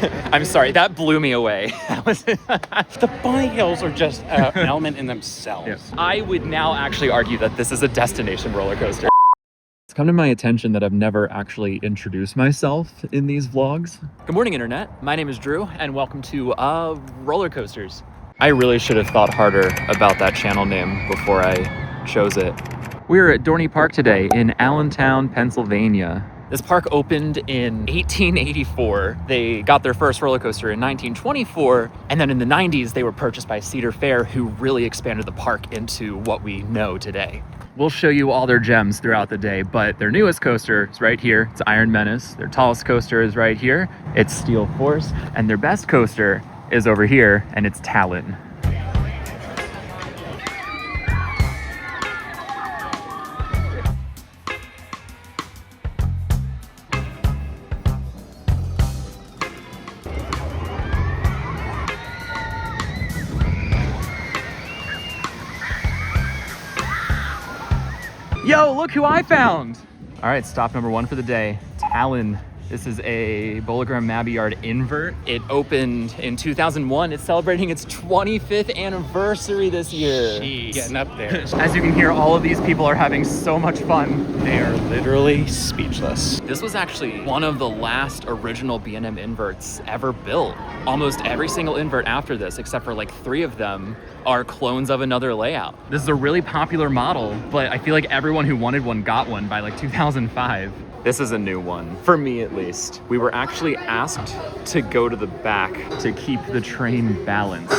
I'm sorry, that blew me away. The bunny hills are just an element in themselves. Yeah. I would now actually argue that this is a destination roller coaster. It's come to my attention that I've never actually introduced myself in these vlogs. Good morning, Internet. My name is Drew, and welcome to Roller Coasters. I really should have thought harder about that channel name before I chose it. We're at Dorney Park today in Allentown, Pennsylvania. This park opened in 1884. They got their first roller coaster in 1924, and then in the 90s, they were purchased by Cedar Fair, who really expanded the park into what we know today. We'll show you all their gems throughout the day, but their newest coaster is right here. It's Iron Menace. Their tallest coaster is right here. It's Steel Force, and their best coaster is over here, and it's Talon. Yo, look who I found! All right, stop number one for the day, Talon. This is a Bologram Mabillard invert. It opened in 2001. It's celebrating its 25th anniversary this year. Jeez. Getting up there. As you can hear, all of these people are having so much fun. They are literally speechless. This was actually one of the last original B&M inverts ever built. Almost every single invert after this, except for like 3 of them, are clones of another layout. This is a really popular model, but I feel like everyone who wanted one got one by like 2005. This is a new one, for me at least. We were actually asked to go to the back to keep the train balanced.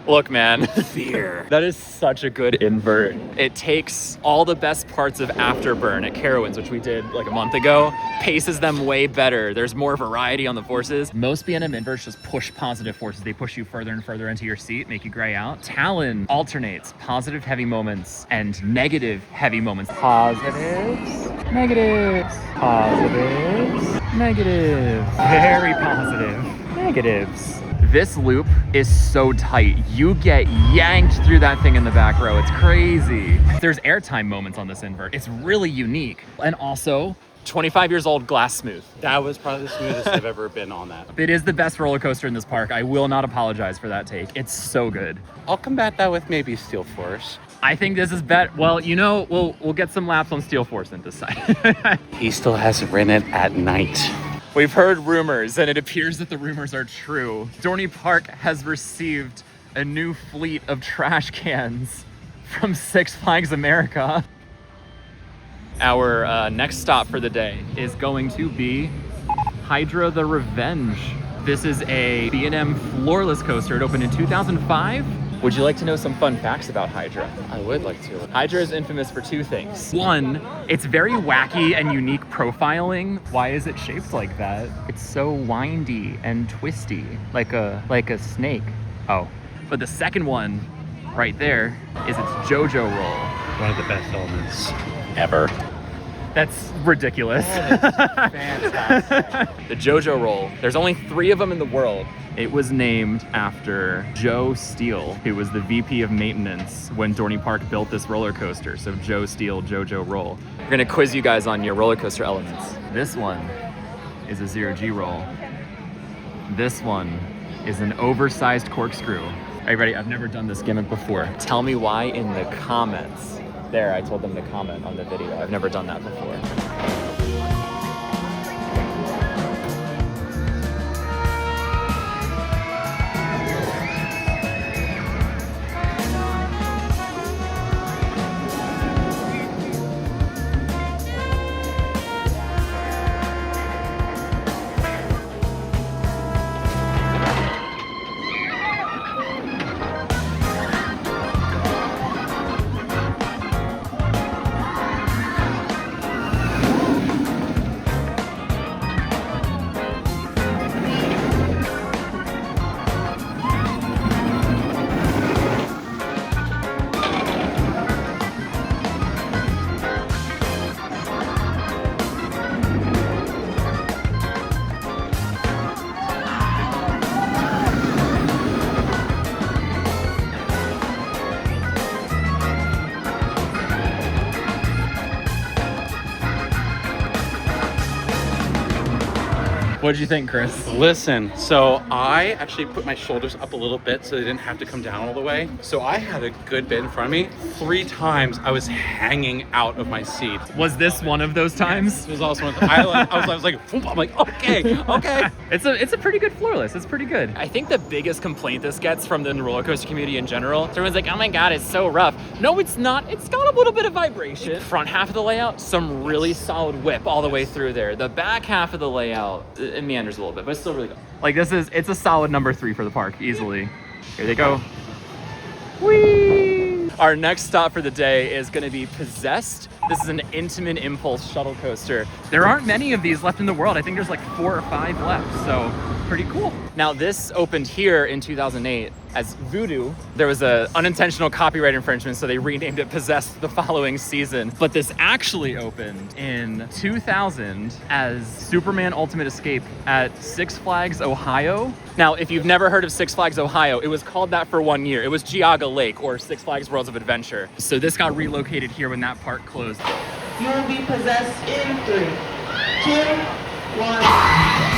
Look, man, Fear. that is such a good invert. It takes all the best parts of Afterburn at Carowinds, which we did like a month ago, paces them way better. There's more variety on the forces. Most B&M inverts just push positive forces. They push you further and further into your seat, make you gray out. Talon alternates positive heavy moments and negative heavy moments. Positives, negatives, positives, negatives. Very positive, negatives. This loop is so tight. You get yanked through that thing in the back row. It's crazy. There's airtime moments on this invert. It's really unique. And also, 25 years old, glass smooth. That was probably the smoothest I've ever been on that. It is the best roller coaster in this park. I will not apologize for that take. It's so good. I'll combat that with maybe Steel Force. I think this is better. Well, you know, we'll get some laps on Steel Force and decide. He still hasn't ridden it at night. We've heard rumors, and it appears that the rumors are true. Dorney Park has received a new fleet of trash cans from Six Flags America. Our next stop for the day is going to be Hydra the Revenge. This is a B&M floorless coaster. It opened in 2005. Would you like to know some fun facts about Hydra? I would like to. Hydra is infamous for 2 things. One, it's very wacky and unique profiling. Why is it shaped like that? It's so windy and twisty, like a snake. Oh. But the second one, right there, is its JoJo roll. One of the best elements ever. That's ridiculous. That is fantastic. The JoJo roll, there's only 3 of them in the world. It was named after Joe Steele, who was the VP of maintenance when Dorney Park built this roller coaster. So Joe Steele, JoJo roll. We're gonna quiz you guys on your roller coaster elements. This one is a 0G roll. This one is an oversized corkscrew. Are you ready? I've never done this gimmick before. Tell me why in the comments. There, I told them to comment on the video. I've never done that before. What'd you think, Chris? Listen, so I actually put my shoulders up a little bit so they didn't have to come down all the way. So I had a good bit in front of me. 3 times I was hanging out of my seat. Was this one of those times? It was also one of the, I was like, I'm like, okay. It's a pretty good floorless. It's pretty good. I think the biggest complaint this gets from the roller coaster community in general, everyone's like, oh my god, it's so rough. No, it's not. It's got a little bit of vibration. Front half of the layout, some really solid whip all the way through there. The back half of the layout, it meanders a little bit, but it's still really good. Like it's a solid number 3 for the park, easily. Here they go. Whee! Our next stop for the day is going to be Possessed. This is an Intamin Impulse shuttle coaster. There aren't many of these left in the world. I think there's like 4 or 5 left, so pretty cool. Now this opened here in 2008 as Voodoo. There was an unintentional copyright infringement, so they renamed it Possessed the following season. But this actually opened in 2000 as Superman Ultimate Escape at Six Flags Ohio. Now, if you've never heard of Six Flags Ohio, it was called that for 1 year. It was Geauga Lake, or Six Flags Worlds of Adventure. So this got relocated here when that park closed. You will be possessed in 3, 2, 1.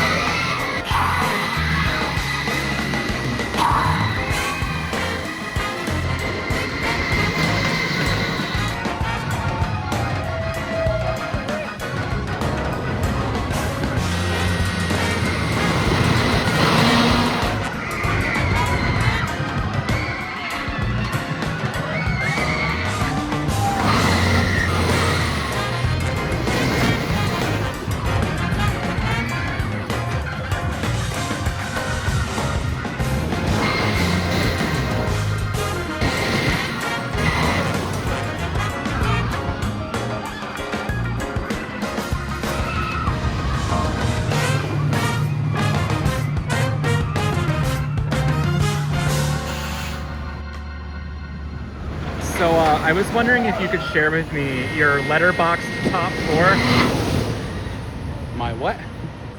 So I was wondering if you could share with me your letterboxed top 4. My what?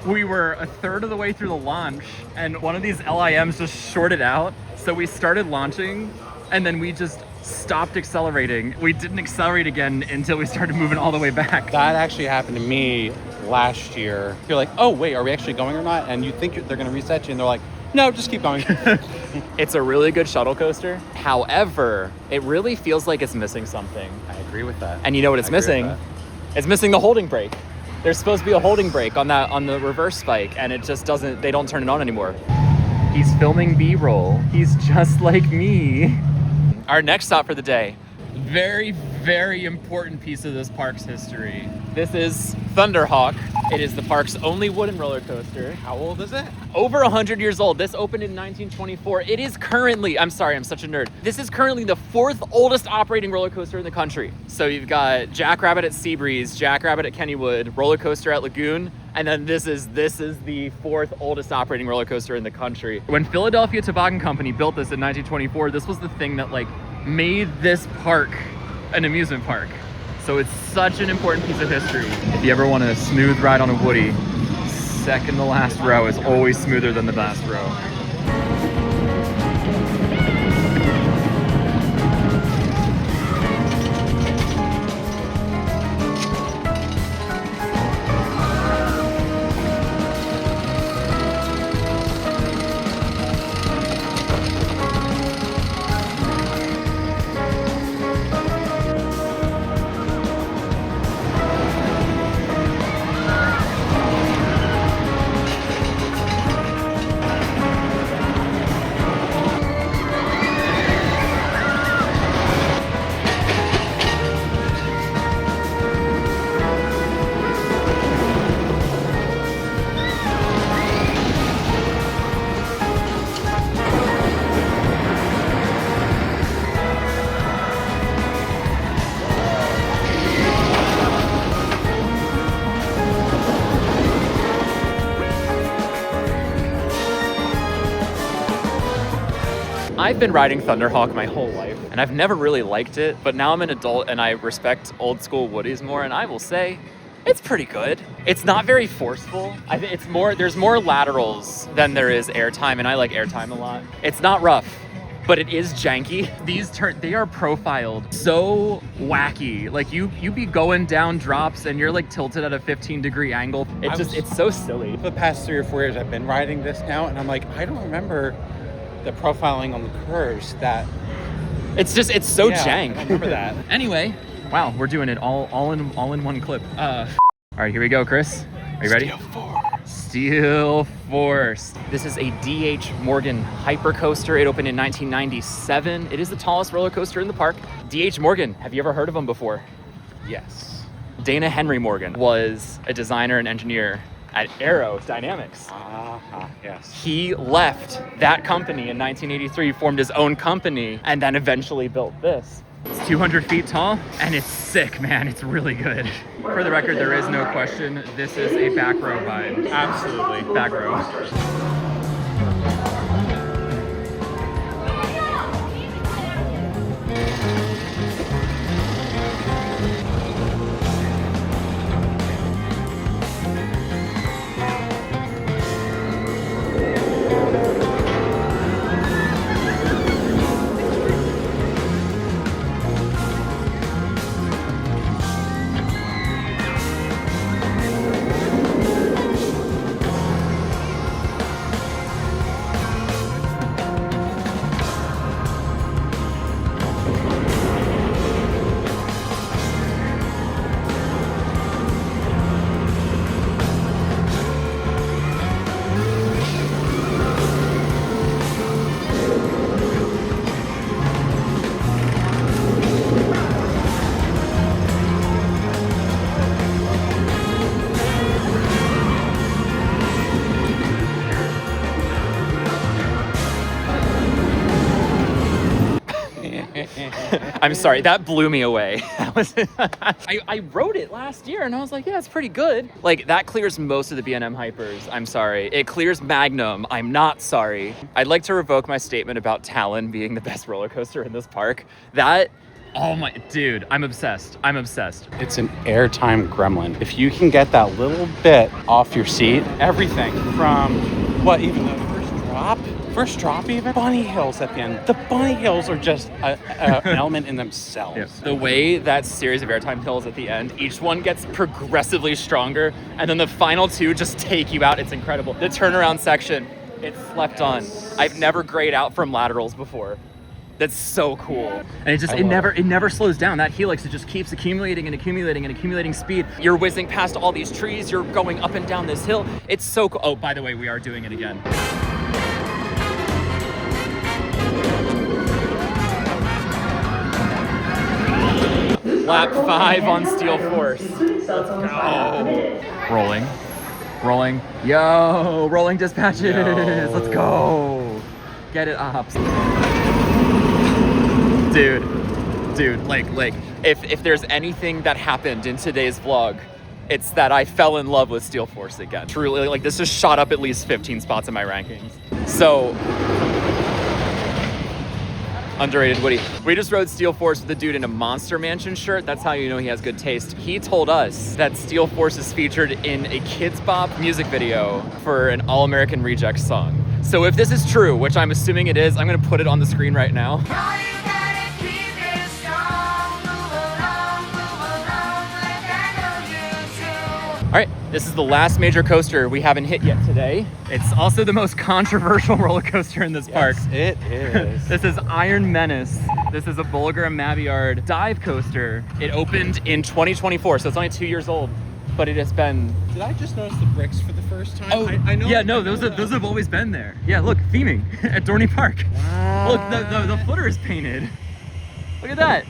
We were a third of the way through the launch and one of these LIMs just shorted out. So we started launching and then we just stopped accelerating. We didn't accelerate again until we started moving all the way back. That actually happened to me last year. You're like, oh wait, are we actually going or not? And you think they're gonna reset you and they're like, no, just keep going. It's a really good shuttle coaster. However, it really feels like it's missing something. I agree with that. And you know what it's missing? It's missing the holding brake. There's supposed to be a holding brake on the reverse spike, and it just doesn't, they don't turn it on anymore. He's filming B-roll. He's just like me. Our next stop for the day. Very, very important piece of this park's history. This is Thunderhawk. It is the park's only wooden roller coaster. How old is it? Over 100 years old. This opened in 1924. It is currently, I'm sorry, I'm such a nerd. This is currently the 4th oldest operating roller coaster in the country. So you've got Jackrabbit at Seabreeze, Jackrabbit at Kennywood, roller coaster at Lagoon, and then this is the 4th oldest operating roller coaster in the country. When Philadelphia Toboggan Company built this in 1924, this was the thing that like made this park an amusement park. So it's such an important piece of history. If you ever want a smooth ride on a Woody, second to last row is always smoother than the last row. I've been riding Thunderhawk my whole life, and I've never really liked it, but now I'm an adult and I respect old school Woodies more, and I will say, it's pretty good. It's not very forceful. I think it's more, there's more laterals than there is airtime, and I like airtime a lot. It's not rough. but it is janky. These they are profiled so wacky. Like you be going down drops and you're like tilted at a 15-degree angle. It's so silly. For the past 3 or 4 years, I've been riding this now, and I'm like, I don't remember the profiling on the curves that. It's so jank. I remember that. Anyway, wow, we're doing it all in one clip. All right, here we go, Chris. Are you ready? Steel Force. This is a D.H. Morgan hypercoaster. It opened in 1997. It is the tallest roller coaster in the park. D.H. Morgan, have you ever heard of him before? Yes. Dana Henry Morgan was a designer and engineer at Aerodynamics. Yes. He left that company in 1983, formed his own company, and then eventually built this. It's 200 feet tall, and it's sick, man. It's really good. For the record, there is no question, this is a back row vibe. Absolutely, back row. I'm sorry, that blew me away. I wrote it last year and I was like, yeah, it's pretty good. Like, that clears most of the B&M hypers. I'm sorry. It clears Magnum. I'm not sorry. I'd like to revoke my statement about Talon being the best roller coaster in this park. Oh my, dude, I'm obsessed. It's an airtime gremlin. If you can get that little bit off your seat, everything from, even the first drop even, bunny hills at the end. The bunny hills are just an element in themselves. Yeah. The way that series of airtime hills at the end, each one gets progressively stronger, and then the final two just take you out. It's incredible. The turnaround section, it's slept on. I've never grayed out from laterals before. That's so cool. And it never slows down. That helix, it just keeps accumulating and accumulating and accumulating speed. You're whizzing past all these trees, you're going up and down this hill. It's so cool. Oh, by the way, we are doing it again. Lap 5 on Steel Force. Let's go. Rolling. Yo, rolling dispatches. Yo. Let's go. Get it, ops. Dude, like, if there's anything that happened in today's vlog, it's that I fell in love with Steel Force again. Truly, like, this just shot up at least 15 spots in my rankings. So, underrated Woody. We just rode Steel Force with a dude in a Monster Mansion shirt. That's how you know he has good taste. He told us that Steel Force is featured in a Kids Bop music video for an All-American Rejects song. So if this is true, which I'm assuming it is, I'm gonna put it on the screen right now. All right, this is the last major coaster we haven't hit yet today. It's also the most controversial roller coaster in this park. It is. This is Iron Menace. This is a Bolliger & Mabillard dive coaster. It opened in 2024, so it's only 2 years old, but it has been... Did I just notice the bricks for the first time? Oh, I know. Yeah, no, those have always been there. Yeah, look, theming at Dorney Park. Wow. Look, the footer is painted. Look at that.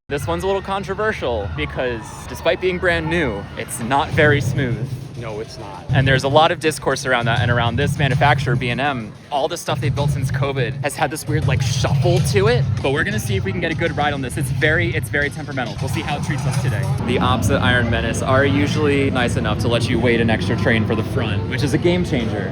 This one's a little controversial because despite being brand new, it's not very smooth. No, it's not. And there's a lot of discourse around that and around this manufacturer, B&M. All the stuff they've built since COVID has had this weird like shuffle to it. But we're gonna see if we can get a good ride on this. It's very temperamental. We'll see how it treats us today. The opposite Iron Menace are usually nice enough to let you wait an extra train for the front, which is a game changer.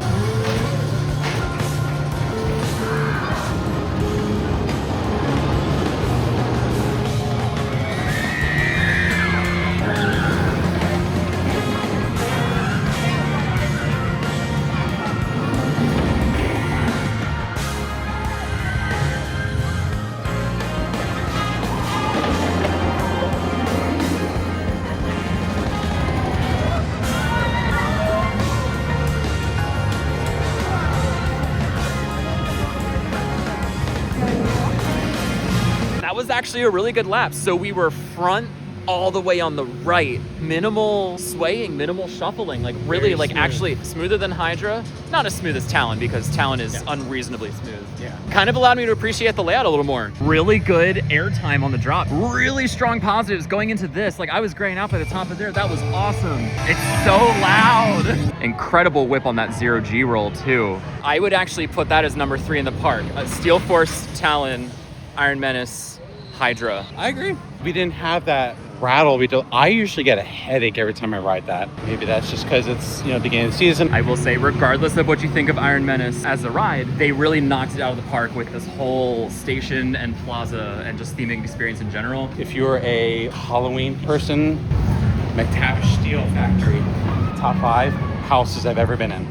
actually a really good lap. So we were front all the way on the right, minimal swaying, minimal shuffling, like really Very like smooth. actually smoother than Hydra. Not as smooth as Talon because Talon is unreasonably smooth. Yeah. Kind of allowed me to appreciate the layout a little more. Really good airtime on the drop. Really strong positives going into this. Like I was graying out by the top of there. That was awesome. It's so loud. Incredible whip on that 0G roll too. I would actually put that as number 3 in the park. Steel Force, Talon, Iron Menace, Hydra. I agree. We didn't have that rattle. I usually get a headache every time I ride that. Maybe that's just because it's, beginning of the season. I will say, regardless of what you think of Iron Menace as a ride, they really knocked it out of the park with this whole station and plaza and just theming experience in general. If you're a Halloween person, McTavish Steel Factory, top 5 houses I've ever been in.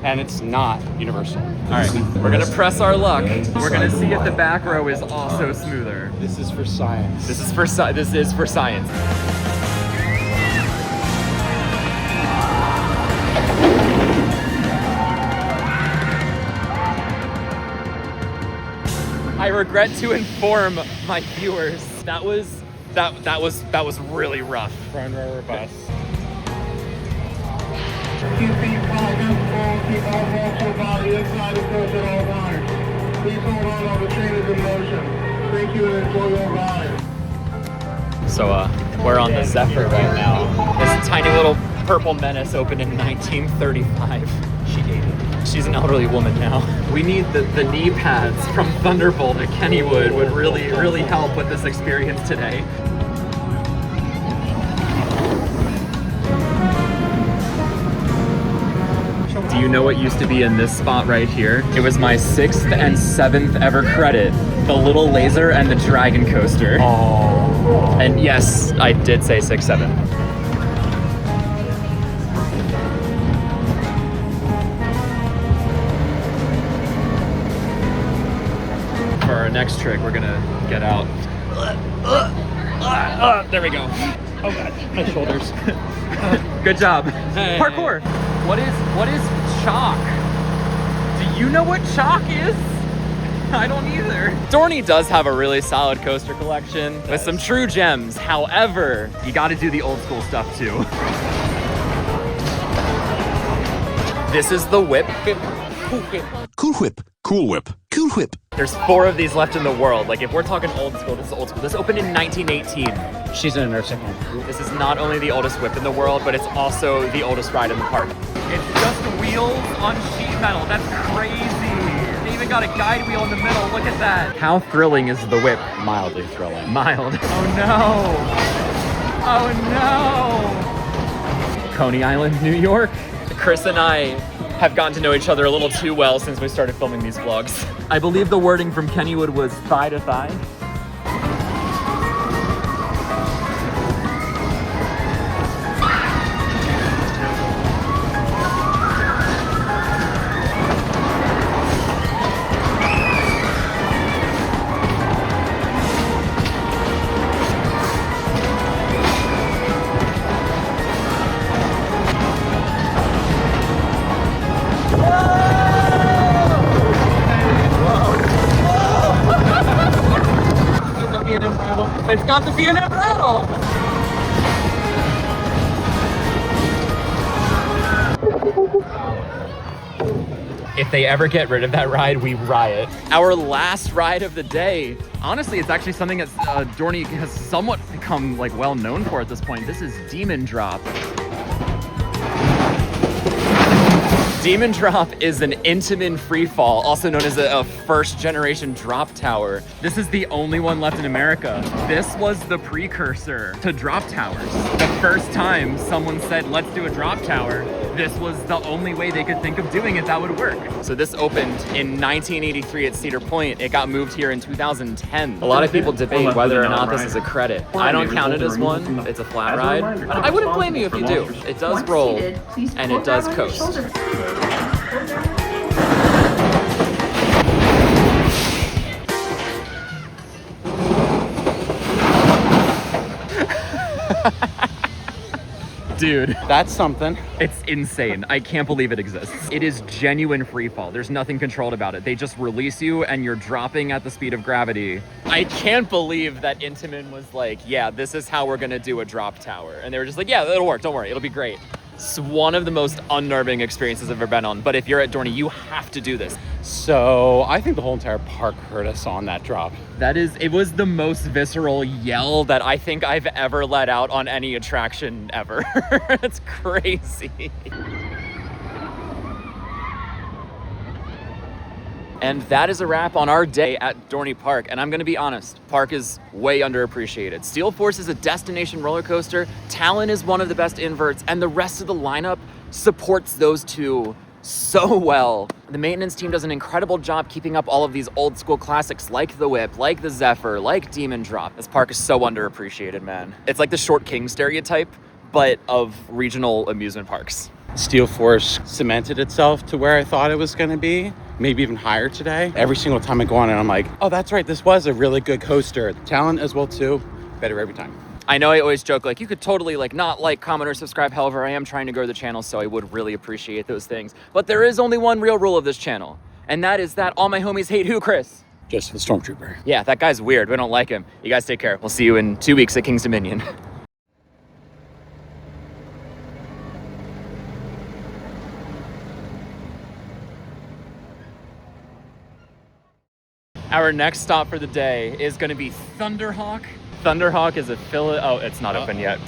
And it's not Universal. All right, we're gonna press our luck. We're gonna see if the back row is also smoother. This is for science. This is for science. I regret to inform my viewers that was really rough. Front row robust. Keep feet comfortable, keep all walks your body inside the course at all times. Please hold on while the train is in motion. Thank you and enjoy your ride. So we're on the Zephyr right now. This tiny little purple Menace opened in 1935. She dated. She's an elderly woman now. We need the knee pads from Thunderbolt at Kennywood would really help with this experience today. Do you know what used to be in this spot right here? It was my 6th and 7th ever credit. The little laser and the dragon coaster. Oh. And yes, I did say 6, 7. For our next trick, we're gonna get out. There we go. Oh God, my shoulders. Good job. Hey. Parkour. What is chalk? Do you know what chalk is? I don't either. Dorney does have a really solid coaster collection with some true gems. However, you gotta do the old school stuff too. This is the whip. Cool Whip, Cool Whip, Cool Whip. There's 4 of these left in the world. Like if we're talking old school, this is old school. This opened in 1918. She's in a nursing home. This is not only the oldest whip in the world, but it's also the oldest ride in the park. It's just wheels on sheet metal. That's crazy. They even got a guide wheel in the middle. Look at that. How thrilling is the whip? Mildly thrilling. Mild. Oh no. Oh no. Coney Island, New York. Chris and I have gotten to know each other a little too well since we started filming these vlogs. I believe the wording from Kennywood was thigh to thigh. It's got the B&M rattle. If they ever get rid of that ride, we riot. Our last ride of the day. Honestly, it's actually something that Dorney has somewhat become like well known for at this point. This is Demon Drop. Demon Drop is an Intamin freefall, also known as a first generation drop tower. This is the only one left in America. This was the precursor to drop towers. The first time someone said, let's do a drop tower, this was the only way they could think of doing it that would work. So this opened in 1983 at Cedar Point. It got moved here in 2010. A lot of people debate whether or not this is a credit. I don't count it as one. It's a flat ride. I wouldn't blame you if you do. It does roll and it does coast. Dude, That's something. it's insane. I can't believe it exists. It is genuine free fall. There's nothing controlled about it. They just release you and you're dropping at the speed of gravity. I can't believe that Intamin was like, yeah, this is how we're gonna do a drop tower. And they were just like, yeah, it'll work, don't worry, it'll be great. It's one of the most unnerving experiences I've ever been on. But if you're at Dorney, you have to do this. So I think the whole entire park heard us on that drop. It was the most visceral yell that I think I've ever let out on any attraction ever. It's crazy. And that is a wrap on our day at Dorney Park. And I'm gonna be honest, park is way underappreciated. Steel Force is a destination roller coaster. Talon is one of the best inverts, and the rest of the lineup supports those two so well. The maintenance team does an incredible job keeping up all of these old school classics like the Whip, like the Zephyr, like Demon Drop. This park is so underappreciated, man. It's like the Short King stereotype, but of regional amusement parks. Steel Force cemented itself to where I thought it was going to be, maybe even higher today. Every single time I go on and I'm like, oh, that's right, this was a really good coaster. Talon as well too, better every time. I know I always joke, like, you could totally not like, comment, or subscribe. However, I am trying to grow the channel, so I would really appreciate those things. But there is only one real rule of this channel, and that is that all my homies hate who, Chris? Just the Stormtrooper. Yeah, that guy's weird. We don't like him. You guys take care. We'll see you in 2 weeks at King's Dominion. Our next stop for the day is going to be Thunderhawk. Thunderhawk is a oh, it's not open yet.